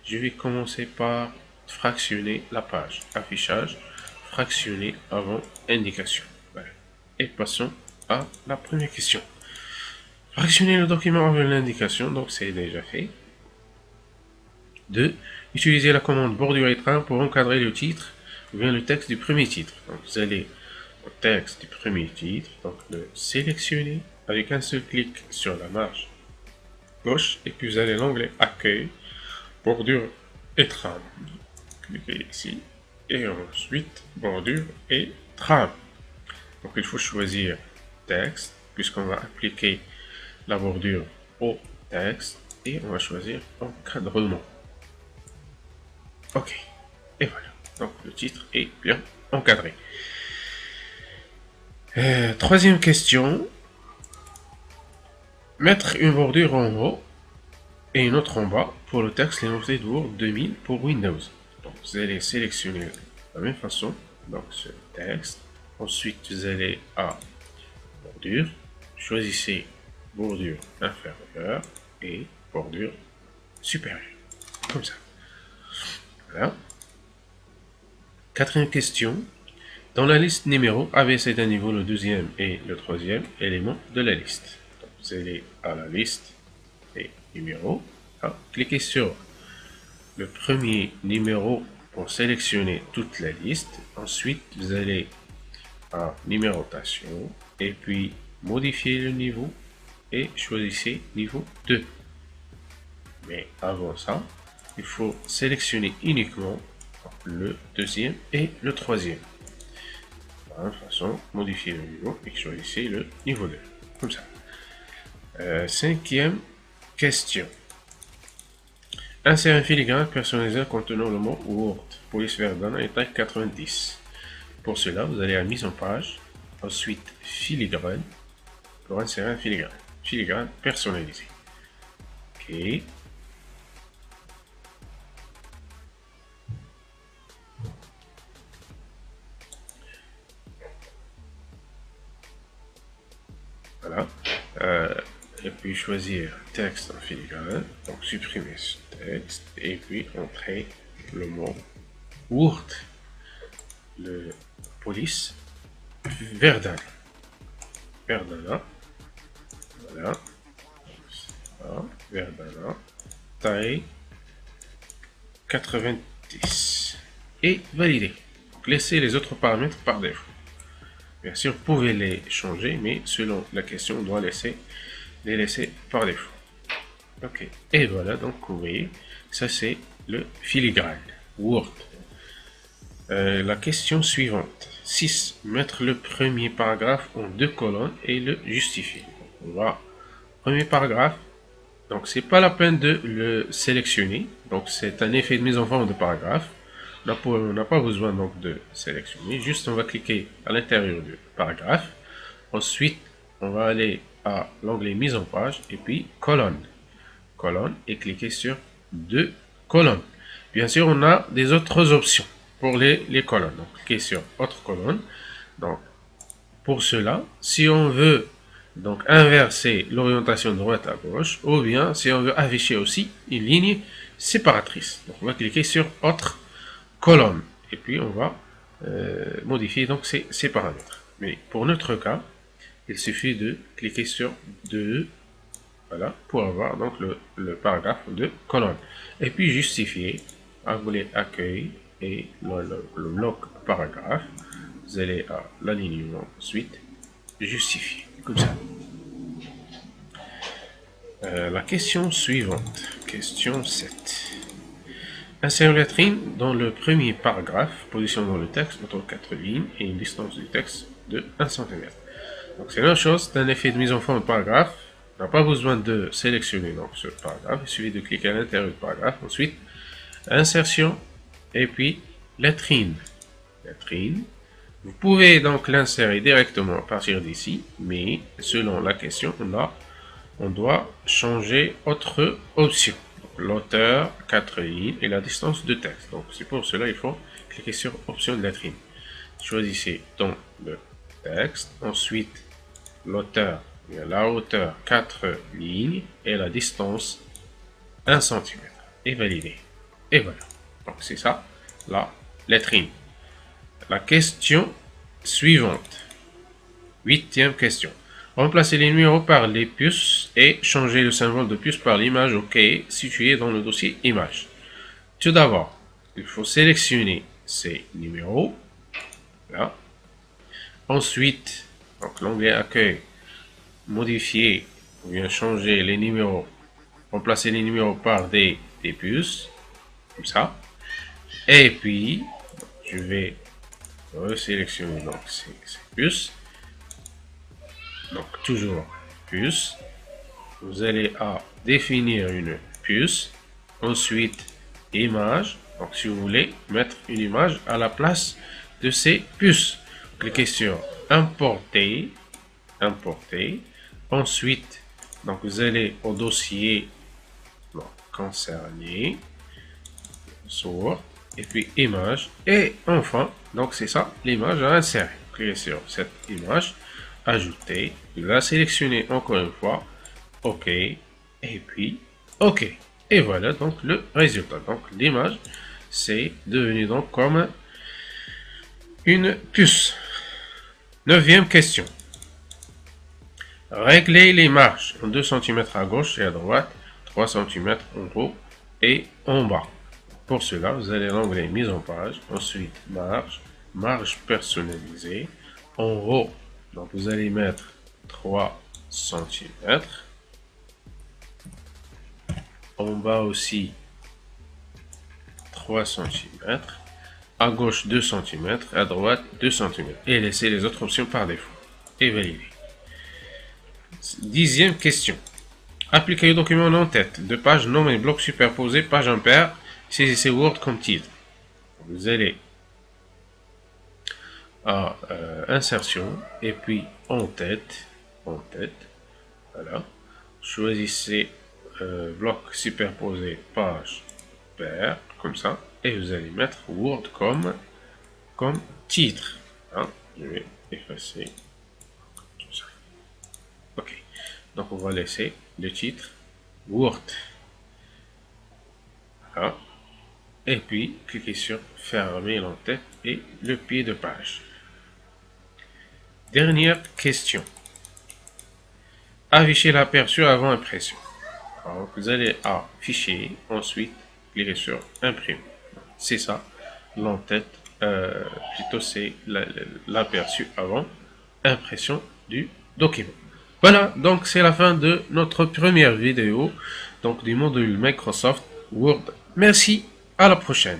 Je vais commencer par fractionner la page. Affichage, fractionner avant indication. Voilà. Et passons à la première question. Fractionner le document avant l'indication, donc c'est déjà fait. 2. Utiliser la commande bordure et tram pour encadrer le titre ou bien le texte du premier titre. Donc vous allez au texte du premier titre, donc le sélectionner avec un seul clic sur la marge gauche et puis vous allez l'onglet accueil, bordure et trame. Cliquez ici et ensuite bordure et trame. Donc il faut choisir texte puisqu'on va appliquer la bordure au texte et on va choisir encadrement. Ok, et voilà. Donc le titre est bien encadré. Troisième question. Mettre une bordure en haut et une autre en bas pour le texte Lenovo Word 2000 pour Windows. Donc vous allez sélectionner de la même façon donc ce texte. Ensuite vous allez à bordure, choisissez bordure inférieure et bordure supérieure. Comme ça. Voilà. Quatrième question. Dans la liste numéro, ABC d'un niveau le deuxième et le troisième élément de la liste. Donc, vous allez à la liste et numéro. Cliquez sur le premier numéro pour sélectionner toute la liste. Ensuite, vous allez à numérotation et puis modifier le niveau et choisissez niveau 2. Mais avant ça, il faut sélectionner uniquement le deuxième et le troisième. De la même façon, modifiez le niveau et choisissez le niveau 2. Comme ça. Cinquième question. Insérez un filigrane personnalisé contenant le mot Word, police Verdana et taille 90. Pour cela, vous allez à mise en page, ensuite filigrane, pour insérer un filigrane. Filigrane personnalisé. Ok. Voilà. Et puis choisir texte en filigrane. Donc supprimer ce texte et puis entrer le mot Word. Le police Verdana. Verdana. Voilà. Verdana. Taille 90. Et valider. Donc, laissez les autres paramètres par défaut. Bien sûr, vous pouvez les changer, mais selon la question, on doit les laisser par défaut. Ok. Et voilà, donc vous voyez, ça c'est le filigrane Word. La question suivante. 6. Mettre le premier paragraphe en 2 colonnes et le justifier. On va, premier paragraphe, donc c'est pas la peine de le sélectionner. Donc c'est un effet de mise en forme de paragraphe. On n'a pas besoin donc de sélectionner. Juste on va cliquer à l'intérieur du paragraphe. Ensuite, on va aller à l'onglet mise en page et puis colonne. Colonne et cliquer sur 2 colonnes. Bien sûr, on a des autres options pour les colonnes. Donc, cliquez sur autre colonne. Donc, pour cela, si on veut donc inverser l'orientation de droite à gauche, ou bien si on veut afficher aussi une ligne séparatrice. Donc, on va cliquer sur autre colonne et puis on va modifier donc ces paramètres. Mais pour notre cas, il suffit de cliquer sur 2, voilà, pour avoir donc le paragraphe de colonne. Et puis justifier, onglet accueil et le bloc paragraphe. Vous allez à l'alignement ensuite, justifier, comme ça. La question suivante, question 7. Insérez une lettrine dans le premier paragraphe, position dans le texte entre 4 lignes et une distance du texte de 1 cm. Donc c'est la même chose, c'est un effet de mise en forme de paragraphe. On n'a pas besoin de sélectionner donc ce paragraphe, il suffit de cliquer à l'intérieur du paragraphe, ensuite insertion et puis lettrine. Lettrine. Vous pouvez donc l'insérer directement à partir d'ici, mais selon la question, on doit changer autre option. L'auteur, 4 lignes et la distance de texte. Donc c'est pour cela il faut cliquer sur option de lettrine. Choisissez donc le texte, ensuite l'auteur, la hauteur 4 lignes et la distance 1 cm et valider. Et voilà. Donc c'est ça, la lettrine. La question suivante. 8e question. Remplacez les numéros par les puces et changez le symbole de puce par l'image OK située dans le dossier image. Tout d'abord, il faut sélectionner ces numéros. Là. Ensuite, l'onglet accueil, modifier ou bien changer les numéros, remplacer les numéros par des puces, comme ça. Et puis, je vais resélectionner donc ces puces. Donc toujours puce. Vous allez à définir une puce. Ensuite, image. Donc si vous voulez mettre une image à la place de ces puces, cliquez sur importer. Importer. Ensuite, donc vous allez au dossier concerné, source, et puis image. Et enfin, donc c'est ça l'image à insérer. Cliquez sur cette image. Ajouter, vous la sélectionnez encore une fois, OK, et puis OK. Et voilà donc le résultat. Donc l'image, c'est devenu donc comme une puce. 9e question. Réglez les marges en 2 cm à gauche et à droite, 3 cm en haut et en bas. Pour cela, vous allez l'onglet mise en page, ensuite marge personnalisée, en haut. Donc vous allez mettre 3 cm. En bas aussi 3 cm. À gauche 2 cm. À droite 2 cm. Et laissez les autres options par défaut. Et valider. 10e question. Appliquez le document en tête de page nommé bloc superposé, page impair. Saisissez Word comme titre. Vous allez à insertion et puis en tête, voilà, choisissez bloc superposé page pair comme ça et vous allez mettre Word comme titre, hein. Je vais effacer tout ça. Ok, donc on va laisser le titre Word, voilà. Et puis cliquez sur fermer l'entête et le pied de page. Dernière question. Afficher l'aperçu avant impression. Alors, vous allez à Fichier, ensuite cliquez sur Imprimer. C'est ça, l'entête, plutôt c'est l'aperçu avant impression du document. Voilà, donc c'est la fin de notre première vidéo donc du module Microsoft Word. Merci, à la prochaine.